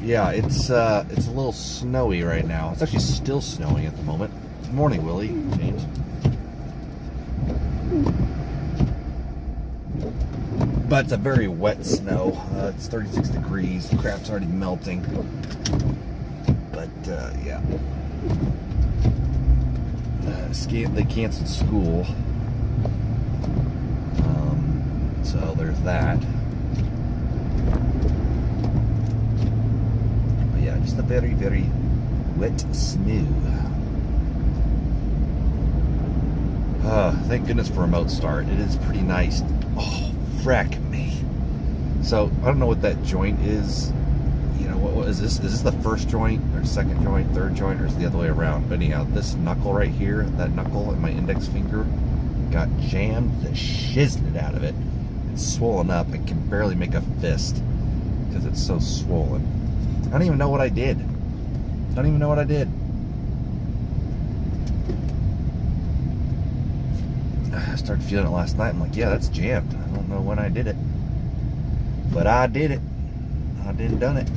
Yeah, it's a little snowy right now. It's actually still snowing at the moment. Good morning, Willie, James. But it's a very wet snow. It's 36 degrees. The crap's already melting. But yeah, they canceled school. So there's that. But yeah, just a very, very wet snow. Thank goodness for remote start. It is pretty nice. Oh, frack me. So I don't know what that joint is. You know, what is this? Is this the first joint or second joint, third joint, or is it the other way around? But anyhow, this knuckle right here, that knuckle and my index finger got jammed the shiznit out of it. It's swollen up. I can barely make a fist because it's so swollen. I don't even know what I did. I started feeling it last night. I'm like, yeah, that's jammed. I don't know when I did it, but I did it. I done it.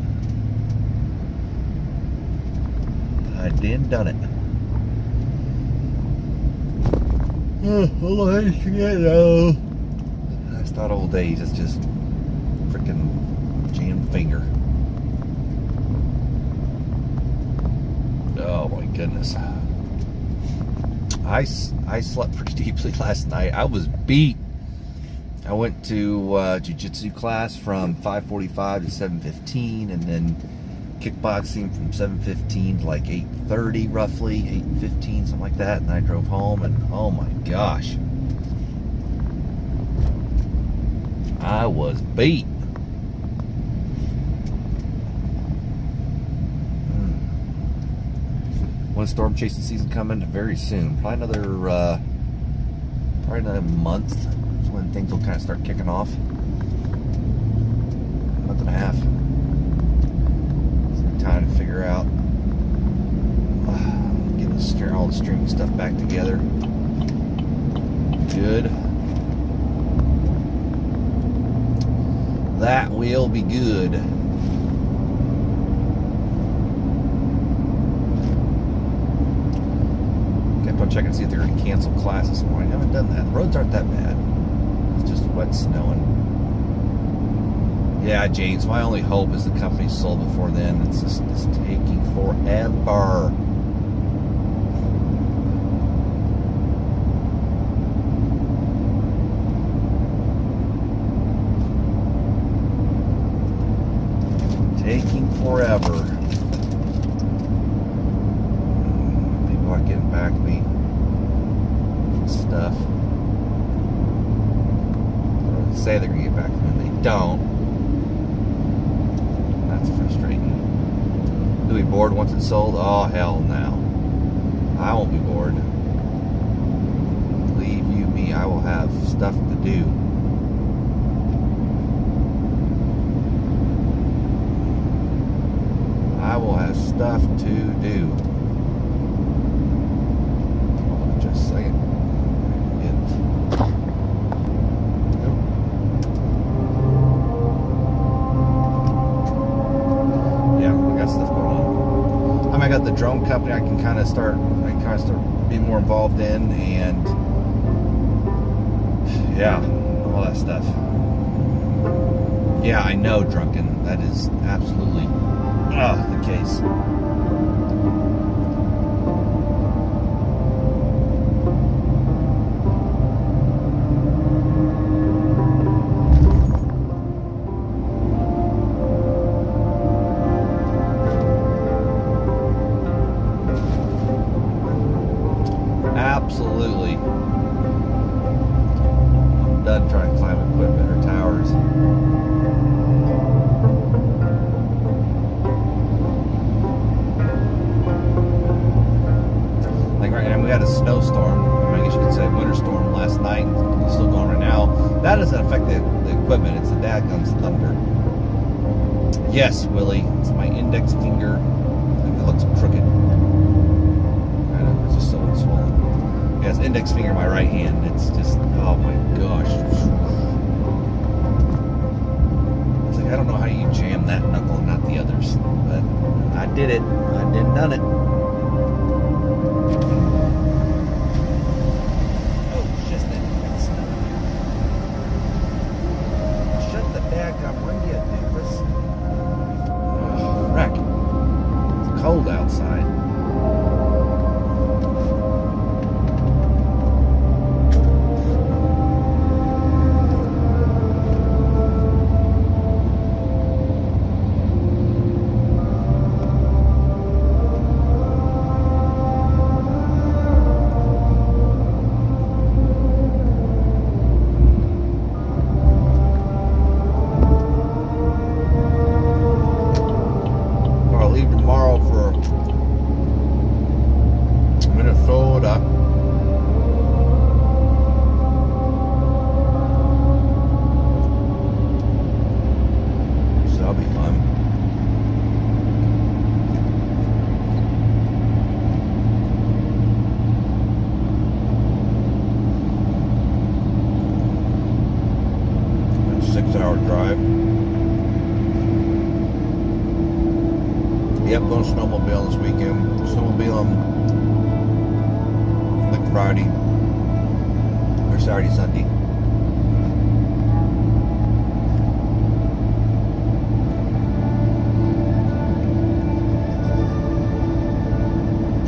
Hello. That's not old age. It's just freaking jammed finger. Oh my goodness. I slept pretty deeply last night. I was beat. I went to jiu-jitsu class from 5:45 to 7:15, and then kickboxing from 7:15 to like 8:30 roughly, 8:15, something like that. And I drove home, and oh my gosh, I was beat. When storm chasing season coming very soon, probably another month is when things will kind of start kicking off. Month and a half. Some time to figure out getting all the streaming stuff back together. Good. That will be good. I'll check and see if they're going to cancel class this morning. I haven't done that. The roads aren't that bad. It's just wet snowing. Yeah, James, my only hope is the company's sold before then. It's taking forever. Taking forever. People aren't getting back to me. Stuff. They say they're gonna get back to me, and they don't. That's frustrating. You'll be bored once it's sold? Oh hell no. I won't be bored. Believe you me, I will have stuff to do. I will have stuff to do. Hold on just a second. I got the drone company I can kind of start being more involved in, and yeah, all that stuff. Yeah, I know, Drunken. That is absolutely the case. had a snowstorm, I guess you could say winter storm last night, and it's still going right now. That doesn't affect the equipment, it's the dadgum's thunder. Yes, Willie, it's my index finger. It looks crooked. I know, it's just so swollen. Yeah, it's index finger in my right hand. It's just, oh my gosh. It's like, I don't know how you jam that knuckle and not the others. But I did it. I done it. Oh, just that. Shut the dadgum window, doofus. Wreck. It's cold outside. Yep, going snowmobile this weekend. Snowmobile like Friday or Saturday, Sunday.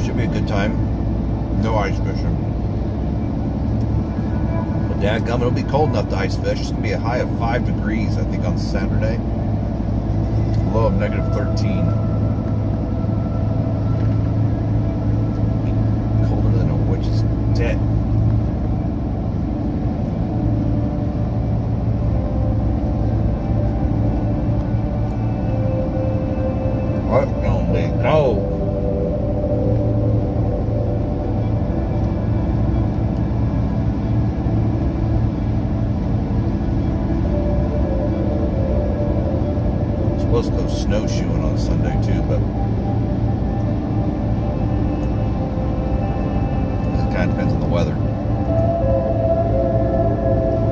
Should be a good time. No ice fishing. But dadgum, it'll be cold enough to ice fish. It's gonna be a high of 5 degrees, I think, on Saturday. Low of negative 13. Dead. What gonna be cold? I'm supposed to go snowshoeing on Sunday too, but kind of depends on the weather.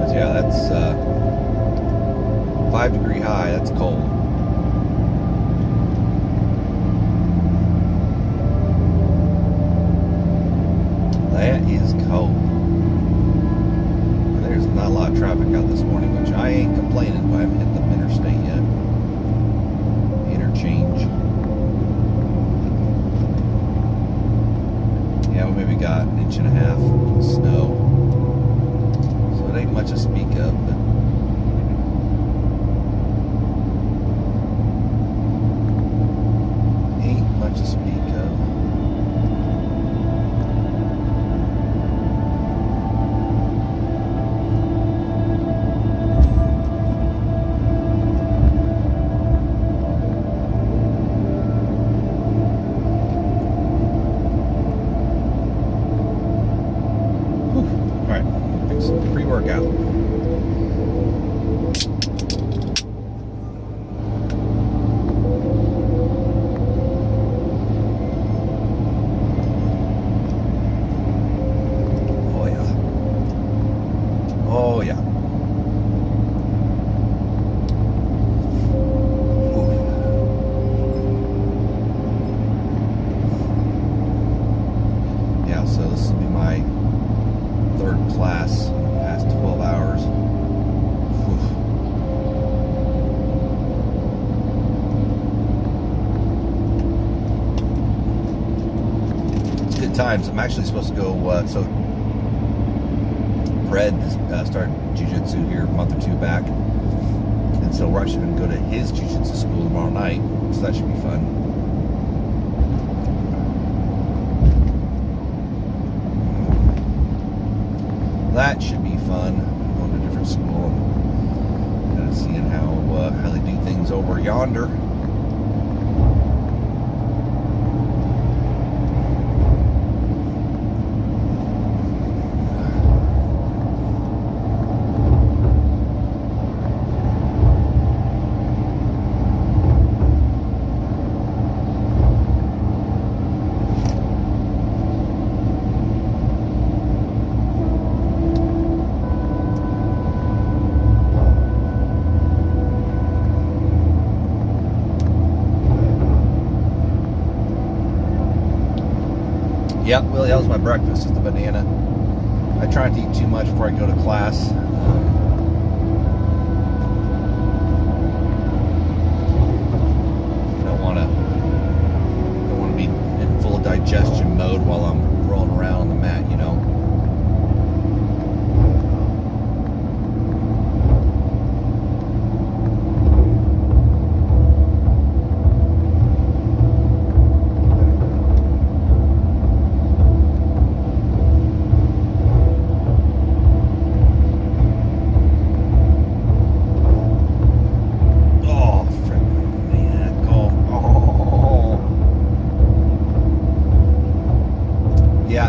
But yeah, that's 5 degree high. That's cold. That is cold. There's not a lot of traffic out this morning, which I ain't complaining, but I haven't hit the interstate yet. Interchange. Yeah, we maybe got an inch and a half of snow. So it ain't much to speak of, but ain't much to speak of. Pre-workout. Oh yeah. Oh yeah. Ooh. Yeah, so this will be my third class. Past 12 hours. It's good times. I'm actually supposed to go, so Brad started jiu-jitsu here a month or two back. And so we're actually going to go to his jiu-jitsu school tomorrow night. So that should be fun. That should be fun. Going to a different school and kind of seeing how they do things over yonder. Yep, well, that was my breakfast, just a banana. I try not to eat too much before I go to class. Don't want to be in full digestion mode while I'm rolling around on the mat, you know.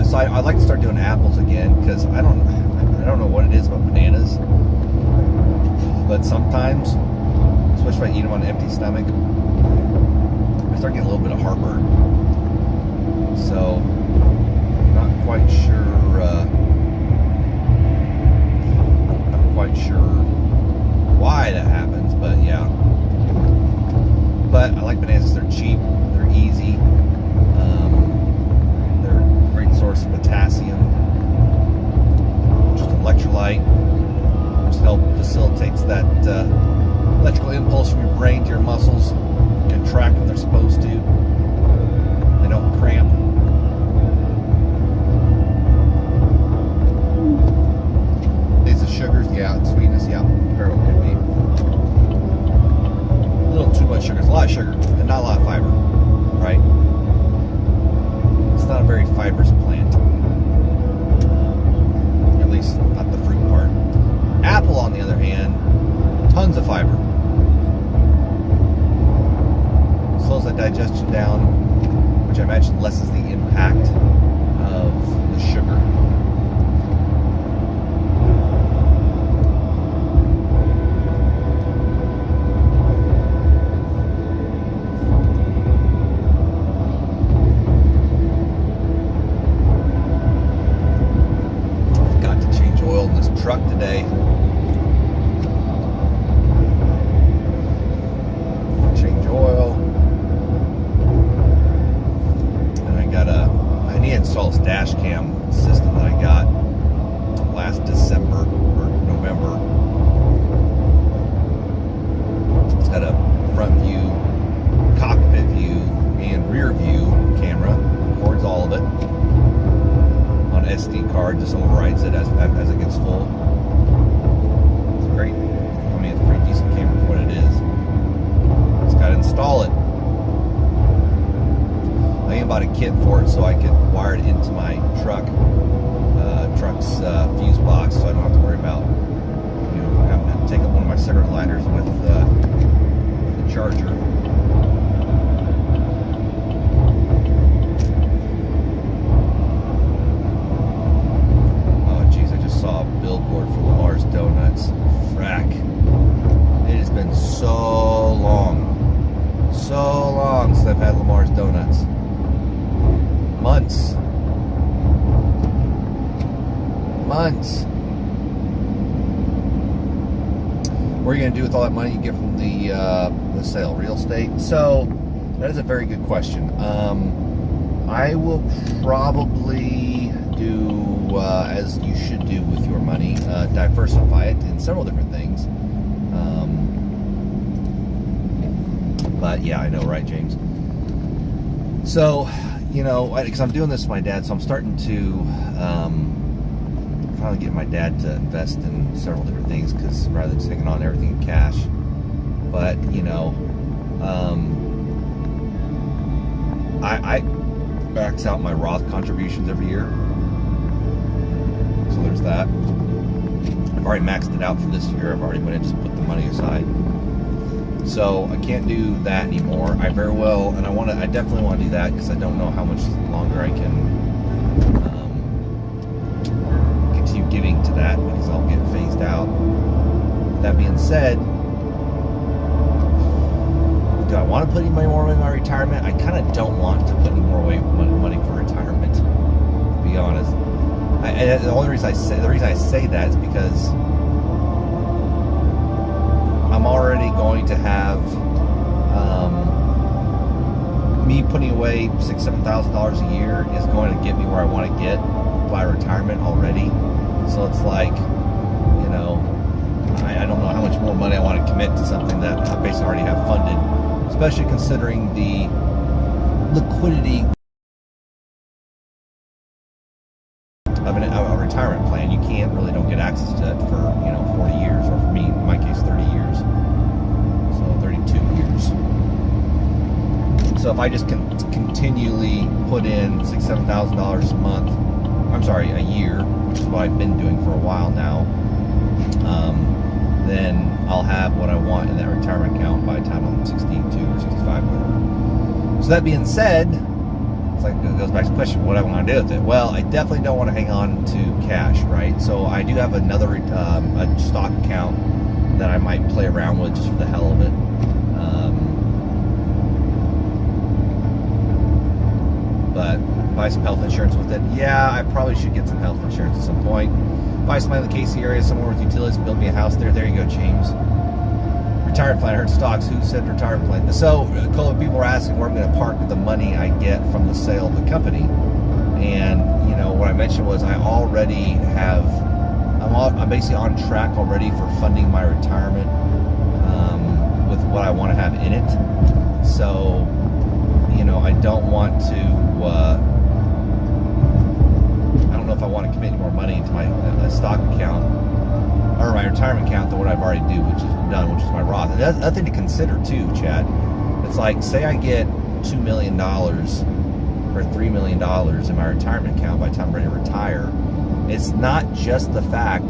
So I'd like to start doing apples again because I don't know what it is about bananas, but sometimes, especially if I eat them on an empty stomach, I start getting a little bit of heartburn. So not quite sure why that happens, but yeah. But I like bananas. They're cheap, they're easy. Source of potassium, just electrolyte, which facilitates that electrical impulse from your brain to your muscles contract when they're supposed to. They don't cramp. These are sugars, yeah, and sweetness, yeah, very well could be. A little too much sugar. It's a lot of sugar and not a lot of fiber, right? It's not a very fibrous plant. At least not the fruit part. Apple, on the other hand, tons of fiber. Slows that digestion down, which I imagine lessens the impact of the sugar. Truck today. Change oil. And I need to install this dash cam system that I got last December or November. It's got a front view, cockpit view, and rear view camera. Records all of it. SD card, just overrides it as it gets full. It's great. I mean, it's a pretty decent camera for what it is. Just gotta install it. I even bought a kit for it so I could wire it into my truck's fuse box, so I don't have to worry about having to take up one of my cigarette lighters with the charger. Billboard for Lamar's Donuts. Frack. It has been so long since I've had Lamar's Donuts. Months. What are you going to do with all that money you get from the sale? Real estate? So, that is a very good question. I will probably do as you should do with your money, diversify it in several different things. But yeah, I know, right, James? So, because I'm doing this with my dad, so I'm starting to finally get my dad to invest in several different things, because rather than taking on everything in cash. But I max out my Roth contributions every year. So there's that. I've already maxed it out for this year. I've already went and just put the money aside. So I can't do that anymore. I definitely want to do that because I don't know how much longer I can continue giving to that, because I'll get phased out. That being said, do I want to put any more away in my retirement? I kind of don't want to put any more away money for retirement, to be honest. And the reason I say that is because I'm already going to have me putting away $6,000-7,000 a year is going to get me where I want to get by retirement already. So it's like, you know, I don't know how much more money I want to commit to something that I basically already have funded, especially considering the liquidity of a retirement plan. You don't get access to it for, 40 years, or for me, in my case, 30 years. So 32 years. So if I just continually put in $6,000-7,000 a month, a year, which is what I've been doing for a while now, then I'll have what I want in that retirement account by the time I'm 62 or 65, whatever. So that being said, it goes back to the question, what I want to do with it. Well, I definitely don't want to hang on to cash, right? So I do have another a stock account that I might play around with just for the hell of it. But buy some health insurance with it. Yeah, I probably should get some health insurance at some point. Buy somebody in the KC area, somewhere with utilities, build me a house there. There you go, James. Retirement plan. I heard stocks. Who said retirement plan? So, people are asking where I'm going to park the money I get from the sale of the company. And, what I mentioned was I already have, I'm basically on track already for funding my retirement with what I want to have in it. So, I don't want to, I don't know if I want to commit any more money into my stock account or my retirement account than what I've already which is my Roth. And that's another thing to consider too, Chad. It's like, say I get $2 million or $3 million in my retirement account by the time I'm ready to retire. It's not just the fact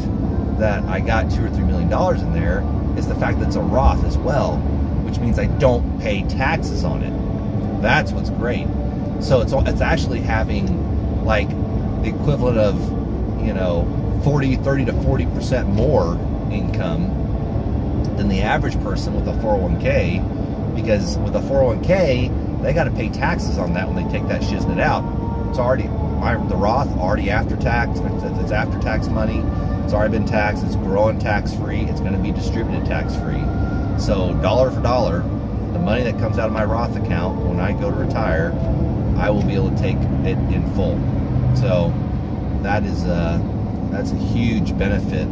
that I got $2 or $3 million in there. It's the fact that it's a Roth as well, which means I don't pay taxes on it. That's what's great. So it's actually having like the equivalent of 30 to 40% more income than the average person with a 401k, because with a 401k they got to pay taxes on that when they take that shiznit out. It's already the Roth already after tax. It's after tax money. It's already been taxed. It's growing tax free. It's going to be distributed tax free. So dollar for dollar, the money that comes out of my Roth account when I go to retire, I will be able to take it in full. So that's a huge benefit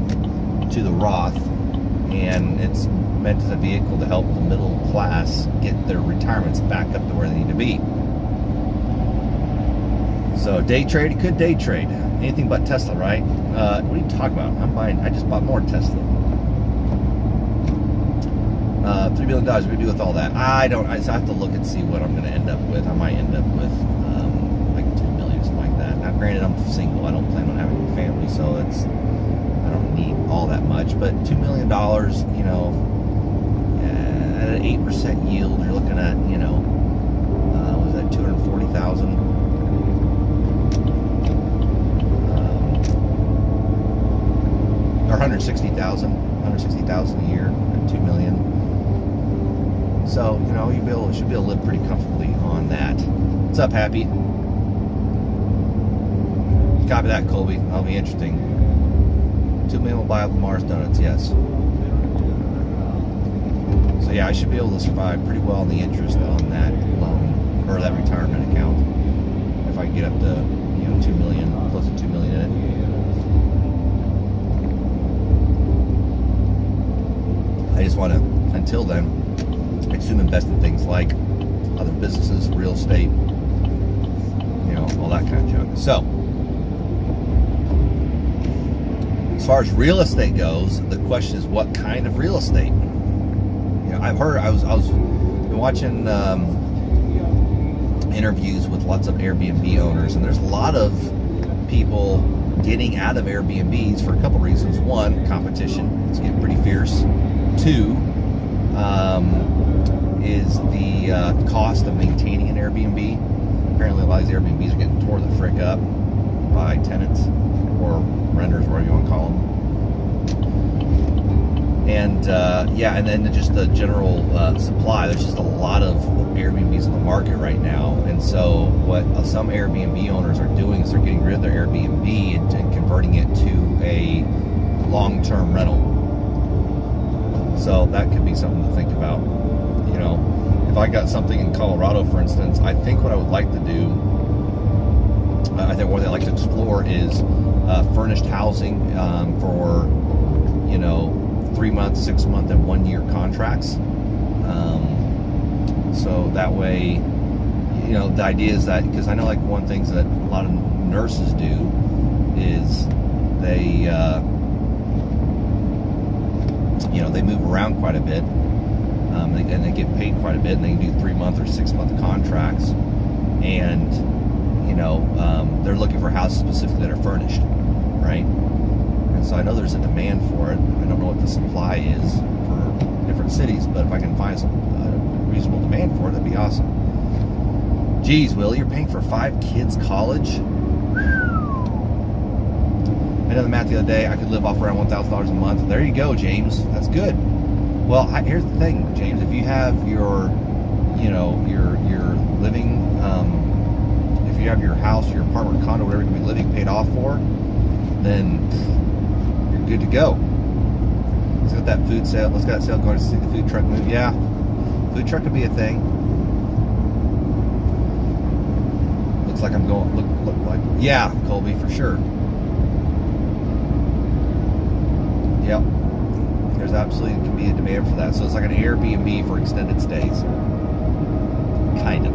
to the Roth, and it's meant as a vehicle to help the middle class get their retirements back up to where they need to be. So day trade, could day trade. Anything but Tesla, right? What are you talking about? I just bought more Tesla. $3 billion, what do we do with all that? I have to look and see what I'm going to end up with. I might end up with like $2 million, something like that. Now, granted, I'm single. I don't plan on having a family, so I don't need all that much. But $2 million, at an 8% yield, you're looking at, was that 240,000? Or 160,000 a year at $2 million. So, you should be able to live pretty comfortably on that. What's up, Happy? Copy that, Colby. That'll be interesting. $2 million will buy up Mars Donuts, yes. So yeah, I should be able to survive pretty well on the interest on that loan, or that retirement account, if I get up to, $2 million, close to $2 million in it. I just want to, until then, I assume invest in things like other businesses, real estate, all that kind of junk. So, as far as real estate goes, the question is, what kind of real estate? I've heard, I was been watching interviews with lots of Airbnb owners, and there's a lot of people getting out of Airbnbs for a couple reasons. One, competition. It's getting pretty fierce. Two, is the cost of maintaining an Airbnb. Apparently a lot of these Airbnbs are getting tore the frick up by tenants or renters, whatever you want to call them. And and then just the general supply. There's just a lot of Airbnbs in the market right now, and so what some Airbnb owners are doing is they're getting rid of their Airbnb and converting it to a long-term rental. So that could be something to think about. if I got something in Colorado, for instance, I think what I would like to do, I think what I'd like to explore is furnished housing for, 3 month, 6 month, and 1 year contracts. So that way, the idea is that, because I know like one thing that a lot of nurses do is they, they move around quite a bit, and they get paid quite a bit, and they can do 3 month or 6 month contracts, and they're looking for houses specifically that are furnished, right? And so I know there's a demand for it. I don't know what the supply is for different cities, but if I can find some reasonable demand for it, that'd be awesome. Geez, Will, you're paying for 5 kids' college? I did the math the other day. I could live off around $1,000 a month. There you go, James. That's good. Well, here's the thing, James. If you have your living, if you have your house, your apartment, condo, whatever you're going to be living paid off for, then you're good to go. Let's get that food sale. Let's get that sale going to see the food truck move. Yeah, food truck could be a thing. Looks like I'm going. Look like, yeah, Colby, for sure. Yep. There's absolutely can be a demand for that. So it's like an Airbnb for extended stays. Kind of.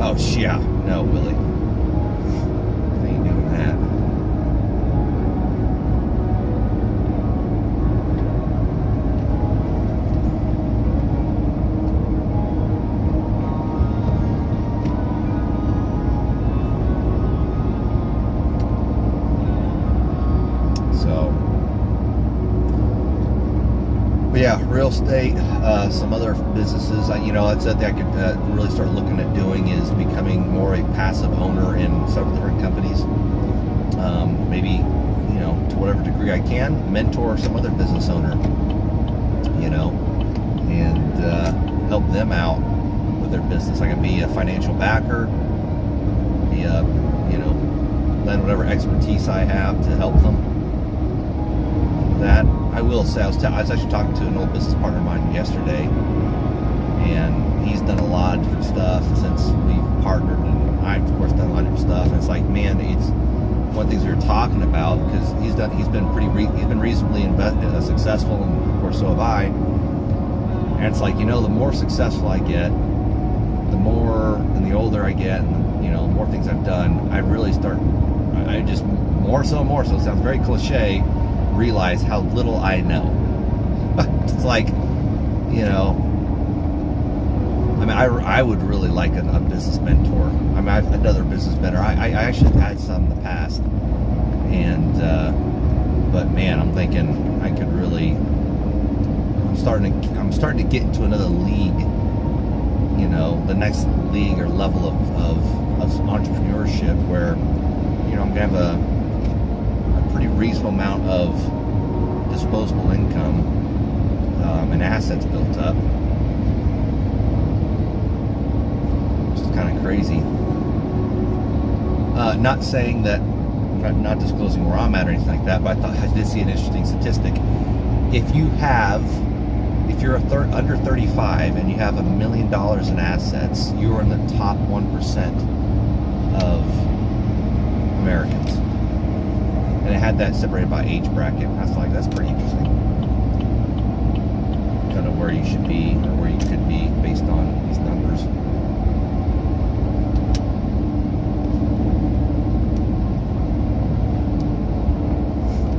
Oh, yeah. No, Willie. I ain't doing that. But yeah, real estate, some other businesses. That's something I could really start looking at doing, is becoming more a passive owner in several different companies. Maybe, to whatever degree I can, mentor some other business owner, and help them out with their business. I can be a financial backer, be a, lend whatever expertise I have to help them. That I will say, I was actually talking to an old business partner of mine yesterday, and he's done a lot of different stuff since we've partnered, and I've of course done a lot of different stuff. And it's like, man, it's one of the things we were talking about, because he's been reasonably successful, and of course so have I. And it's like, the more successful I get, the more, and the older I get, and the more things I've done, I really start, I just more so. It sounds very cliche. Realize how little I know. It's like, I would really like a business mentor. I've had another business mentor. I actually have had some in the past, and but man, I'm thinking I could really. I'm starting to get into another league. The next league or level of entrepreneurship, where I'm gonna have a pretty reasonable amount of disposable income and assets built up, which is kind of crazy. Not saying that, not disclosing where I'm at or anything like that, but I did see an interesting statistic. If you're under 35 and you have $1 million in assets, you are in the top 1% of Americans. And it had that separated by age bracket. I was like, that's pretty interesting. Kind of where you should be, or where you could be, based on these numbers.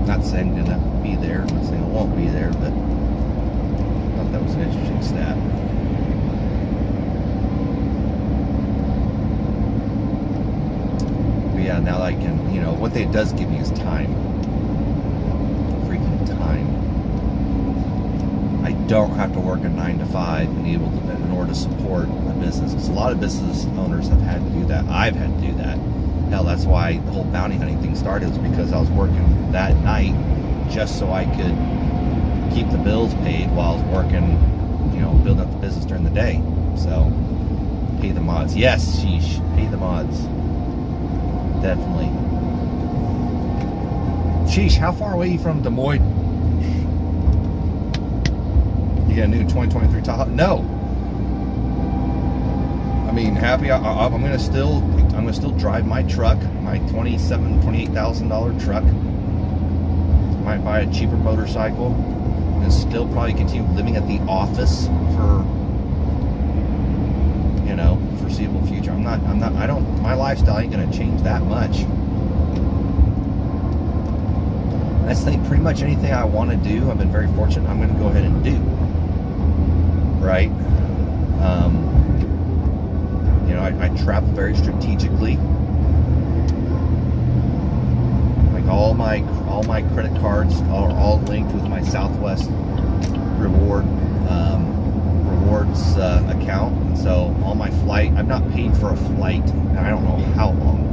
Not saying I'm going to be there. I'm not saying I won't be there, but I thought that was an interesting stat. But yeah, now I can, one thing it does give me is time. Freaking time. I don't have to work a 9 to 5 in order to support a business. Because a lot of business owners have had to do that. I've had to do that. Hell, that's why the whole bounty hunting thing started, was because I was working that night just so I could keep the bills paid while I was working, building up the business during the day. So, pay the mods. Yes, sheesh. Pay the mods. Definitely. Sheesh, how far away are you from Des Moines? You got a new 2023 Tahoe? No. I mean, happy. I'm gonna still drive my truck, my $28,000 truck. Might buy a cheaper motorcycle, and still probably continue living at the office for, you know, foreseeable future. My lifestyle ain't gonna change that much. That's the thing. Pretty much anything I want to do, I've been very fortunate. I'm gonna go ahead and do. Right. You know, I travel very strategically. Like all my credit cards are all linked with my Southwest rewards account. And so all my flight, I've not paid for a flight, and I don't know how long.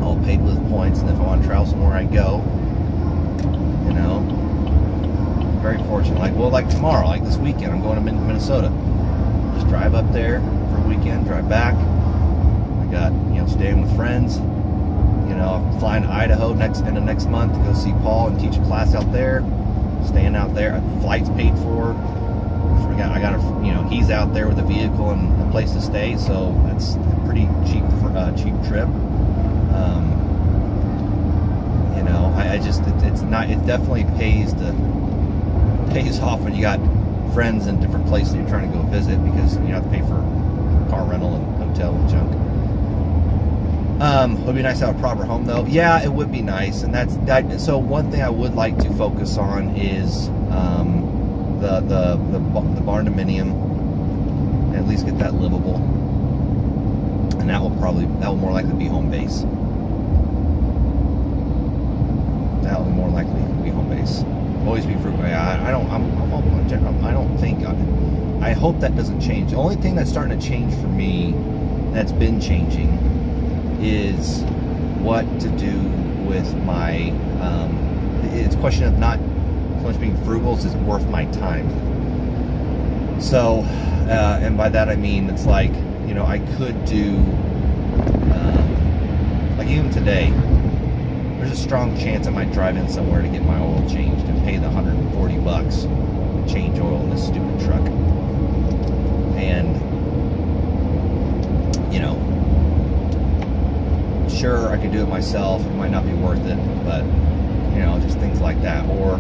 All paid with points, and if I want to travel somewhere, I go. You know, very fortunate. Like tomorrow, like this weekend, I'm going to Minnesota. Just drive up there for a weekend, drive back. I got, you know, staying with friends. You know, I'm flying to Idaho end of next month to go see Paul and teach a class out there. Staying out there, flight's paid for. I got you know, he's out there with a vehicle and a place to stay, so that's a pretty cheap trip. You know, it definitely pays off when you got friends in different places you're trying to go visit, because you have to pay for car rental and hotel and junk. It would be nice to have a proper home, though. Yeah, it would be nice, and so one thing I would like to focus on is the barndominium, and at least get that livable, and that will more likely be home base. That will more likely be home base. Always be frugal. I hope that doesn't change. The only thing that's starting to change for me, that's been changing, is what to do with my, it's a question of not so much being frugal, is it worth my time? So, and by that I mean, it's like, you know, I could do, like even today, there's a strong chance I might drive in somewhere to get my oil changed and pay the $140 to change oil in this stupid truck. And, you know, sure, I could do it myself. It might not be worth it, but, you know, just things like that. Or,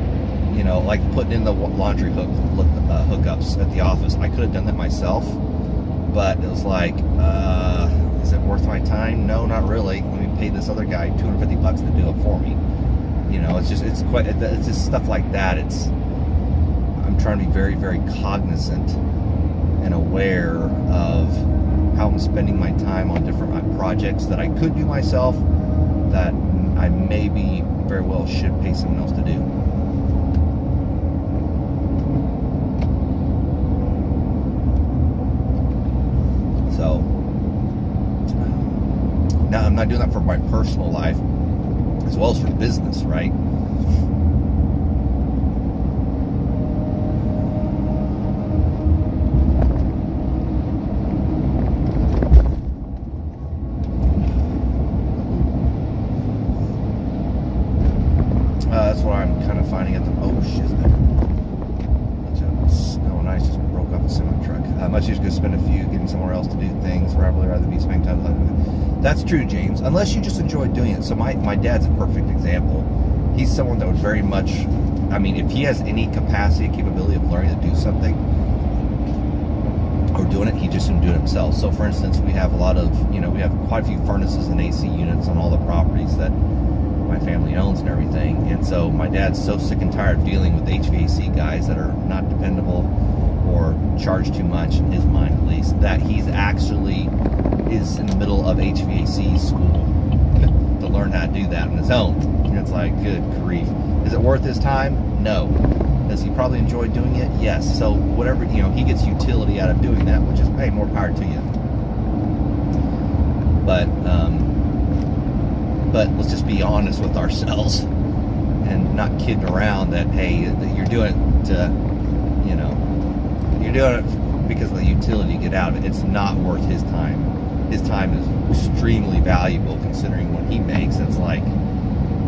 you know, like putting in the laundry hookups at the office. I could have done that myself, but it was like, is it worth my time? No, not really. Let me pay this other guy $250 to do it for me. You know, it's just stuff like that. I'm trying to be very, very cognizant and aware of how I'm spending my time on different projects that I could do myself, that I maybe very well should pay someone else to do. So, now I'm not doing that for my personal life, as well as for business, right? That's what I'm kind of finding at the... Oh, shit. Snow and ice just broke off a semi-truck. Much just going to spend a few getting somewhere else to do things, where I'd really rather be spending time with it. That's true, James. Unless you just enjoy doing it. So my dad's a perfect example. He's someone that would very much... I mean, if he has any capacity, capability of learning to do something, or doing it, he just wouldn't do it himself. So, for instance, we have a lot of... You know, we have quite a few furnaces and AC units on all the properties that my family owns and everything, and so my dad's so sick and tired of dealing with HVAC guys that are not dependable or charge too much, in his mind at least, that he's actually is in the middle of HVAC school to learn how to do that on his own. And it's like, good grief. Is it worth his time? No. Does he probably enjoy doing it? Yes. So whatever, you know, he gets utility out of doing that, which is, hey, more power to you. But let's just be honest with ourselves and not kidding around that, hey, you're doing it to, you're doing it because of the utility you get out of it. It's not worth his time. his time is extremely valuable considering what he makes. It's like,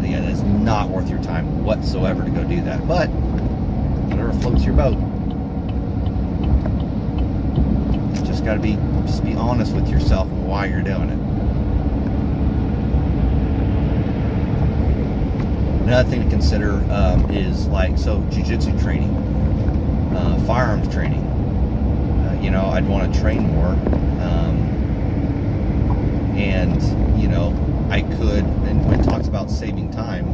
yeah, it's not worth your time whatsoever to go do that. But whatever floats your boat. Just got to be honest with yourself and why you're doing it. Another thing to consider is like, so jiu-jitsu training, firearms training. You know, I'd want to train more, and you know, I could. And when it talks about saving time,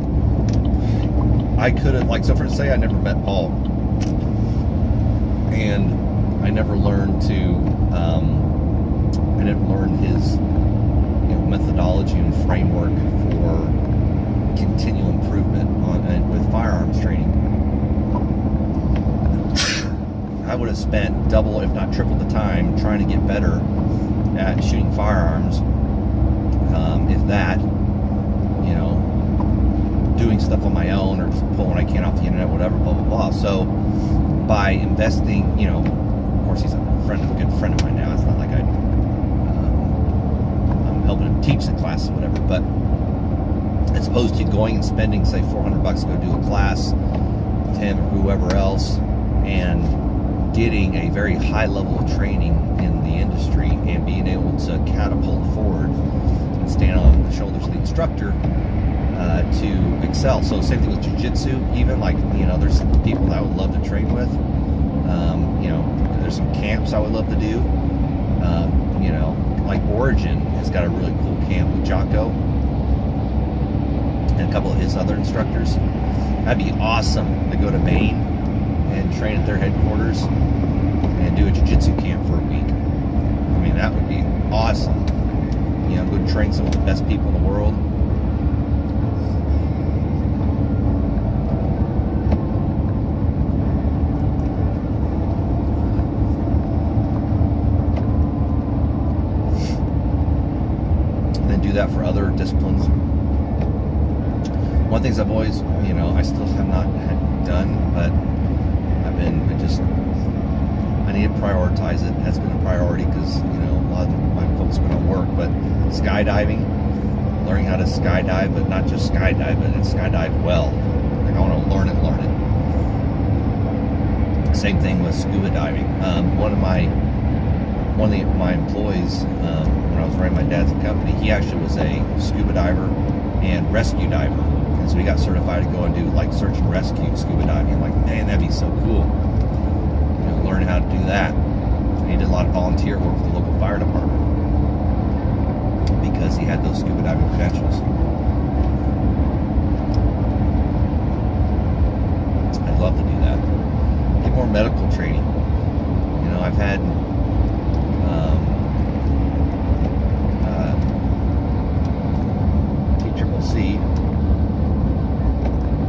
I could have, like, so for say I never met Paul, and I never learned his, you know, methodology and framework for continual improvement with firearms training. I would have spent double, if not triple the time trying to get better at shooting firearms, if that, you know, doing stuff on my own or just pulling what I can off the internet, whatever, blah, blah, blah. So by investing, you know, of course he's a good friend of mine now. It's not like I'm helping him teach the class or whatever, but as opposed to going and spending, say, $400 to go do a class with him or whoever else, and getting a very high level of training in the industry and being able to catapult forward and stand on the shoulders of the instructor to excel. So same thing with jiu-jitsu. Even, like, you know, there's some people that I would love to train with. You know, there's some camps I would love to do. You know, like Origin has got a really cool camp with Jocko and a couple of his other instructors. That'd be awesome to go to Maine and train at their headquarters and do a jiu-jitsu camp for a week. I mean, that would be awesome. You know, go train some of the best people in the world. And then do that for other disciplines. One of the things I've always, you know, I still have not done, but I need to prioritize it. It has been a priority because, you know, a lot of my folks are going to work, but skydiving, learning how to skydive, but not just skydive, but skydive well. Like, I want to learn it. Same thing with scuba diving. One of my employees, when I was running my dad's company, he actually was a scuba diver and rescue diver. And so he got certified to go and do, like, search and rescue scuba diving. I'm like, man, that'd be so cool. You know, learn how to do that. And he did a lot of volunteer work with the local fire department because he had those scuba diving credentials. I'd love to do that. Get more medical training. You know, I've had TCCC,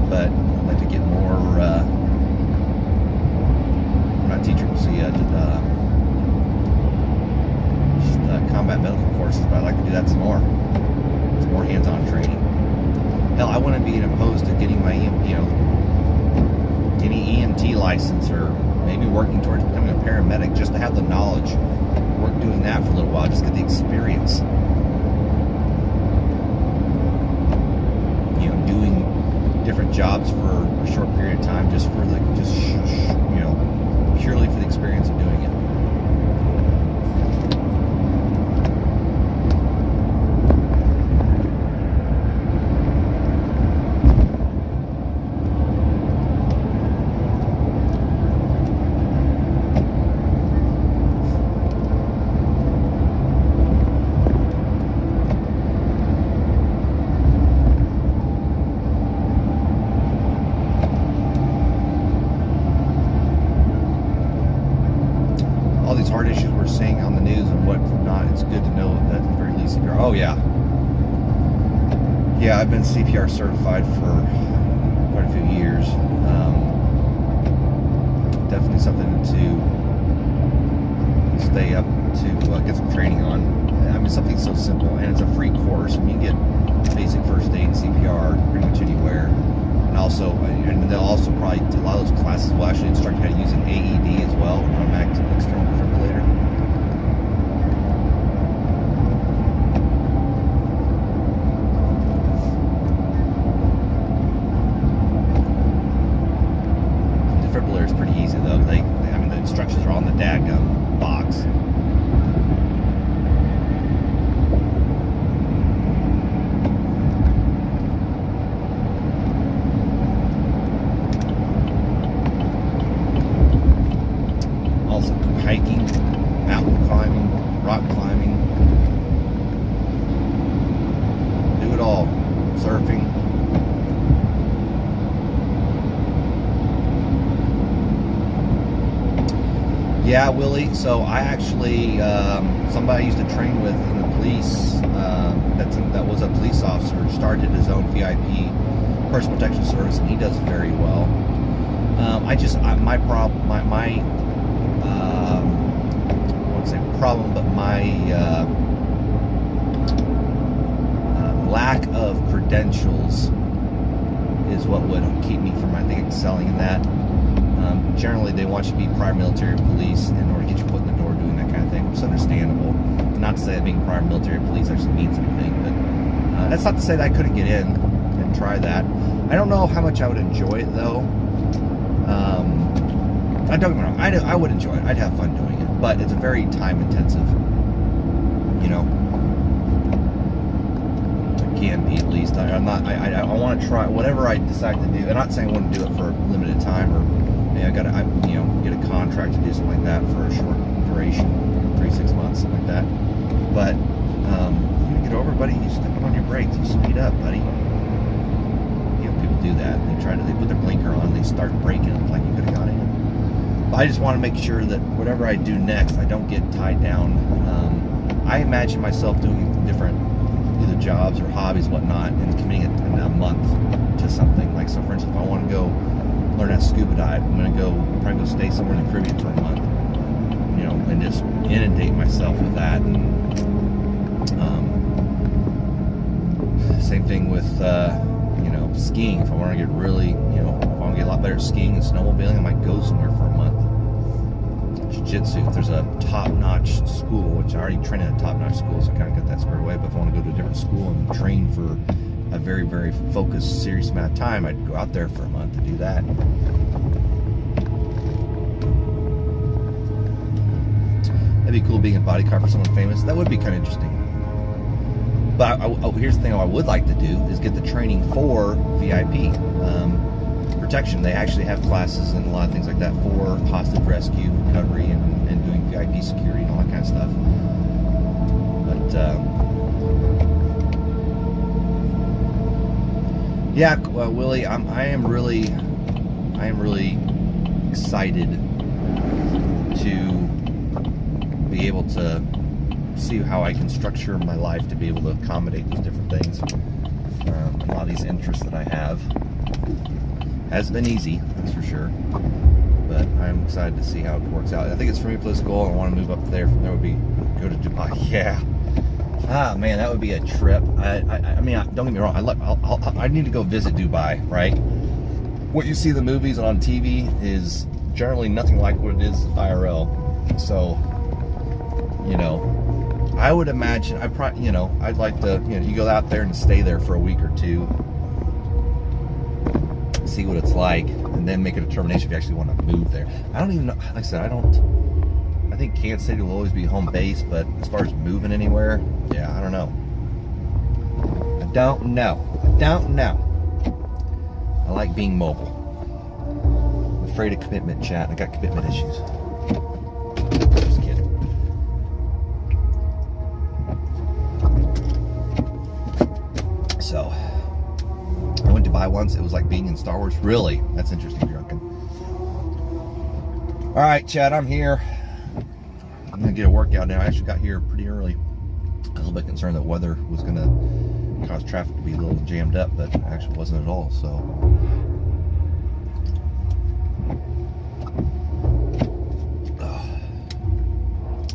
but I'd like to get more, not TCCC, just combat medical courses, but I'd like to do that some more. Some more hands-on training. Hell, I wouldn't be opposed to getting my any EMT license, or maybe working towards becoming a paramedic, just to have the knowledge. Work doing that for a little while, just get the experience. You know, doing different jobs for a short period of time, just for you know, purely for the experience of doing it. Hard issues we're seeing on the news and whatnot, it's good to know that at the very least CPR. Oh yeah, I've been CPR certified for quite a few years. Definitely something to stay up to, get some training on. I mean, something so simple, and it's a free course. I mean, you get basic first aid and CPR pretty much anywhere. And also, and they'll also probably, a lot of those classes will actually instruct you how to use an AED as well, an automatic external defibrillator. pretty easy though. I mean, the instructions are on the dadgum box. Also hiking, mountain climbing, rock climbing, do it all. Surfing. Yeah, Willie. So I actually, somebody I used to train with in the police, that was a police officer, started his own VIP personal protection service, and he does very well. I won't say problem, but my lack of credentials is what would keep me from, I think, excelling in that. Generally, they want you to be prior military police in order to get your foot in the door doing that kind of thing, which is understandable. Not to say that being prior military police actually means anything, but that's not to say that I couldn't get in and try that. I don't know how much I would enjoy it, though. Don't get me wrong, I would enjoy it. I'd have fun doing it, but it's a very time-intensive, you know. Can be, at least. I want to try whatever I decide to do. I'm not saying I want to do it for a limited time, or I gotta get a contract to do something like that for a short duration, 3-6 months, something like that. But you get over, buddy. You step on your brakes. You speed up, buddy. You know, people do that. They put their blinker on. They start braking. It's like you could have got in. But I just want to make sure that whatever I do next, I don't get tied down. I imagine myself doing different either jobs or hobbies, whatnot, and committing in a month to something. Like, so for instance, if I want to go learn how to scuba dive, I'm going to probably go stay somewhere in the Caribbean for a month, you know, and just inundate myself with that. And same thing with you know, skiing. If I want to get really, you know, if I want to get a lot better at skiing and snowmobiling, I might go somewhere for a month. Jiu-jitsu, if there's a top-notch school, which I already trained at a top-notch school, so I kind of got that squared away. But if I want to go to a different school and train for a very, very focused, serious amount of time, I'd go out there for a month to do that. That'd be cool, being a bodyguard for someone famous. That would be kind of interesting. But here's the thing I would like to do is get the training for VIP protection. They actually have classes and a lot of things like that for hostage rescue, recovery, and doing VIP security and all that kind of stuff. But yeah, well, Willie, I am really excited to be able to see how I can structure my life to be able to accommodate these different things. A lot of these interests that I have. Hasn't been easy, that's for sure. But I'm excited to see how it works out. I think it's for me to play this goal. I want to move up there. From there would be go to Dubai. Yeah. Ah, man, that would be a trip. I mean, don't get me wrong. I need to go visit Dubai, right? What you see in the movies and on TV is generally nothing like what it is IRL. So, you know, I would imagine, I'd like to, you know, you go out there and stay there for a week or two, see what it's like, and then make a determination if you actually want to move there. I don't even know, like I said, I think Kansas City will always be home base, but as far as moving anywhere, yeah, I don't know. I don't know. I like being mobile. I'm afraid of commitment, chat. I got commitment issues. Just kidding. So, I went to Dubai once. It was like being in Star Wars. Really? That's interesting, Drunken. All right, Chad, I'm here. I'm going to get a workout now. I actually got here pretty early. I was a little bit concerned that weather was going to cause traffic to be a little jammed up, but it actually wasn't at all. So,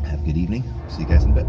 have a good evening. See you guys in a bit.